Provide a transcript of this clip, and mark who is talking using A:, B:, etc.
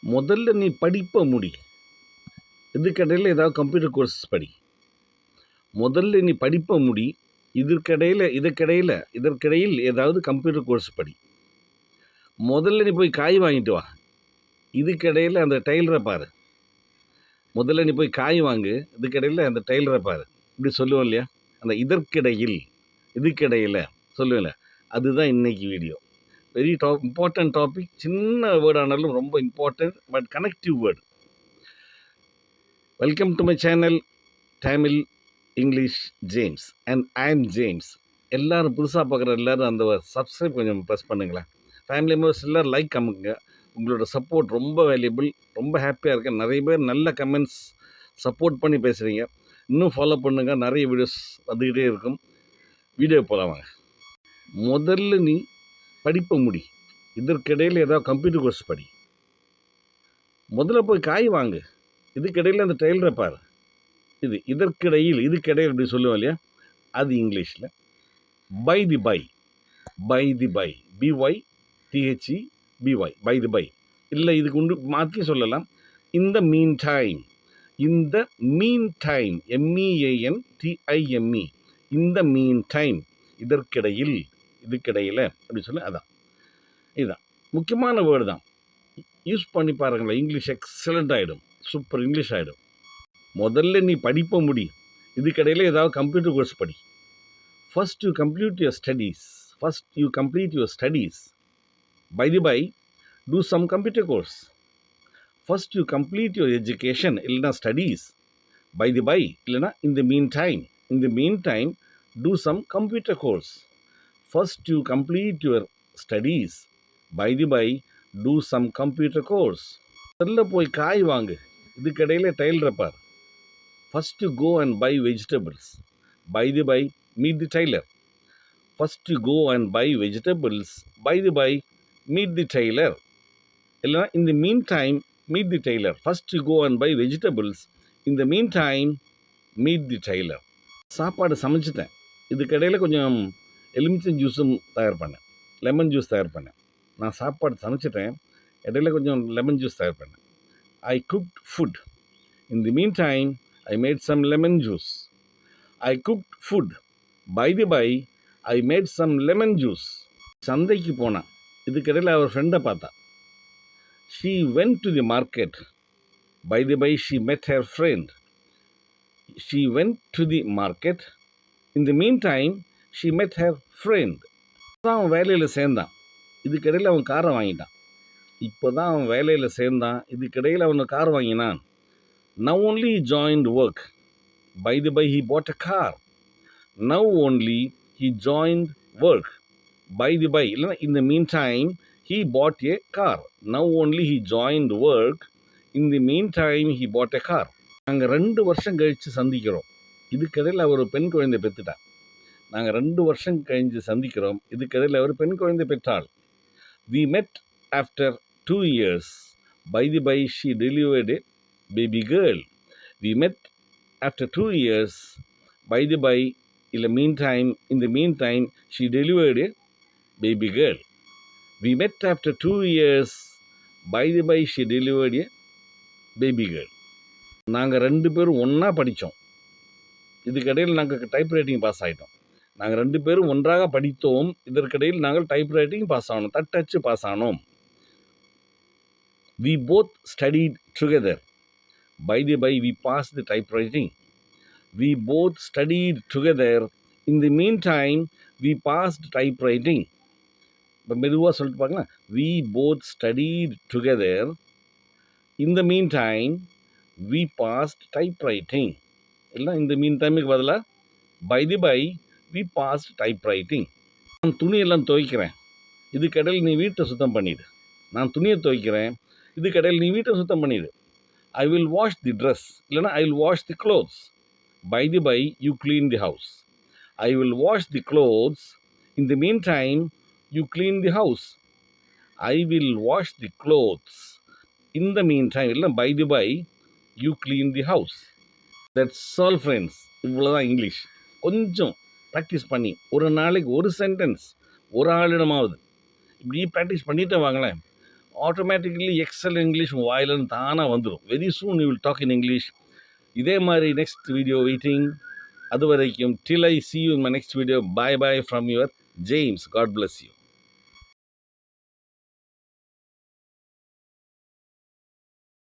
A: முதல்ல நீ படிப்ப முடி. இதுக்கிடையில ஏதாவது கம்ப்யூட்டர் கோர்ஸ் படி. முதல்ல நீ படிப்ப முடி. இதற்கிடையில் ஏதாவது கம்ப்யூட்டர் கோர்ஸ் படி. முதல்ல நீ போய் காய் வாங்கிட்டு வா. இதுக்கிடையில அந்த டெய்லரை பாரு. முதல்ல நீ போய் காய் வாங்கு. இதுக்கிடையில அந்த டெய்லரை பாரு. இப்படி சொல்லுவோம் இல்லையா? அந்த இதுக்கிடையில் சொல்லுவேன்ல, அதுதான் இன்னைக்கு வீடியோ. Very important topic. சின்ன வேர்ட் ஆனாலும் ரொம்ப important, but connective word. Welcome to my channel Tamil English James and I am James. எல்லோரும் புதுசாக பார்க்குற எல்லோரும் அந்த சப்ஸ்கிரைப் கொஞ்சம் ப்ரெஸ் பண்ணுங்களேன். ஃபேமிலி மெம்பர்ஸ் எல்லோரும் லைக் அமுங்க. உங்களோட சப்போர்ட் ரொம்ப வேல்யூபிள். ரொம்ப ஹாப்பியாக இருக்கேன். நிறைய பேர் நல்ல கமெண்ட்ஸ் சப்போர்ட் பண்ணி பேசுகிறீங்க. இன்னும் ஃபாலோ பண்ணுங்கள். நிறைய வீடியோஸ் வந்துக்கிட்டே இருக்கும். வீடியோ போகலாம் வாங்க. முதல்ல நீ படிப்பை முடி. இதற்கிடையில் ஏதாவது கம்ப்யூட்டர் கோர்ஸ் படி. முதல்ல போய் காய் வாங்கு. இதுக்கிடையில் அந்த டெய்லரை பாரு. இதுக்கிடையில் இப்படி சொல்லுவோம் இல்லையா? அது இங்கிலீஷில் by the by. B Y THEBY by the by. இல்லை, இதுக்கு உண்டு மாற்றி சொல்லலாம். இந்த மீன் டைம் MEANTIME. இந்த மீன் டைம். இதுக்கிடையில் அப்படி சொல்லி இதுதான் முக்கியமான வேர்டு தான். யூஸ் பண்ணி பாருங்களேன். இங்கிலீஷ் எக்ஸலண்ட் ஆகிடும். சூப்பர் இங்கிலீஷ் ஆகிடும். முதல்ல நீ படிப்ப முடி. இதுக்கிடையில் ஏதாவது கம்ப்யூட்டர் கோர்ஸ் படி. First you complete your studies. By the by, do some computer course. First you complete your education, இல்லைனா ஸ்டடீஸ். பை தி பை, இல்லைனா in the meantime do some computer course. First you complete your studies. By the by, do some computer course. முதல்ல போய் காய் வாங்கு. இதுக்கிடையில் டெய்லரை பார். First you go and buy vegetables. By the by, meet the tailor. First you go and buy vegetables. By the by, meet the tailor. இல்லைனா in the meantime, meet the tailor. First you go and buy vegetables. In the meantime, meet the tailor. சாப்பாடு சமைச்சிட்டேன். இதுக்கிடையில் கொஞ்சம் எலுமிச்சம் ஜூஸும் தயார் பண்ணேன். Lemon juice தயார் பண்ணேன். நான் சாப்பாடு சமைச்சிட்டேன். இடையில கொஞ்சம் லெமன் ஜூஸ் தயார் பண்ணேன். I cooked food. In the meantime, I made some lemon juice. I cooked food. By the by, I made some lemon juice. சந்தைக்கு போனான். இதுக்கிடையில் அவர் ஃப்ரெண்டை பார்த்தா. She went to the market. By the by, she met her friend. She went to the market. In the meantime, she met her friend. அவன் வேலையில் சேர்ந்தான். இதுக்கிடையில் அவன் காரை வாங்கிட்டான். இப்போதான் அவன் வேலையில் சேர்ந்தான். இதுக்கிடையில் அவன் கார் வாங்கினான். Now only he joined work. By the by, he bought a car. Now only he joined work. By the by, இல்லைனா in the meantime, he bought a car. Now only he joined work. In the meantime, he bought a car. நாங்கள் 2 வருஷம் கழித்து சந்திக்கிறோம். இதுக்கிடையில் அவர் பெண் குழந்தை பெற்றுட்டார். நாங்கள் 2 வருஷம் கழித்து சந்திக்கிறோம். இதுக்கிடையில் அவர் பெண் குழந்தை பெற்றாள். We met after 2 years. By the by, she delivered a baby girl. We met after 2 years. By the by, in the meantime, she delivered a baby girl. We met after 2 years. By the by, she delivered a baby girl. நாங்கள் 2 பேரும் ஒன்றா படித்தோம். இதுக்கிடையில் நாங்கள் typewriting pass ஆகிட்டோம். நாங்கள் 2 பேரும் ஒன்றாக படித்தோம். இதற்கிடையில் நாங்கள் டைப்ரைட்டிங் பாஸ் ஆனோம். தட்டச்சு பாஸ் ஆனோம். We both studied together. By the by, we passed the typewriting. We both studied together. In the meantime, we passed typewriting. இப்போ மெதுவாக சொல்லிட்டு பார்க்கலாம். We both studied together. In the meantime, we passed typewriting. இல்லை, இந்த மீன்டைமுக்கு பதிலாக by the by, we passed typewriting. நான் துணியெல்லாம் துவைக்கிறேன். இதுக்கிடையில் நீ வீட்டை சுத்தம் பண்ணிடு. நான் துணியை துவைக்கிறேன். இதுக்கிடையில் நீ வீட்டை சுத்தம் பண்ணிடு. I will wash the dress. இல்லைனா I will wash the clothes. By the by, you clean the house. I will wash the clothes. In the meantime, you clean the house. I will wash the clothes. In the meantime, இல்லை by the by, you clean the house. That's all friends. இவ்வளோதான் English. கொஞ்சம் practice பண்ணி ஒரு நாளைக்கு ஒரு sentence ஒரு ஆளிடமாவது இப்படி practice பண்ணிகிட்டே வாங்களேன். ஆட்டோமேட்டிக்கலி எக்ஸல் இங்கிலீஷ் வாயிலன்னு தானாக வந்துடும். Very soon you will talk in English. இதே மாதிரி நெக்ஸ்ட் வீடியோ வெயிட்டிங். அது வரைக்கும் till I see you in my next video. Bye bye from your James. God bless you.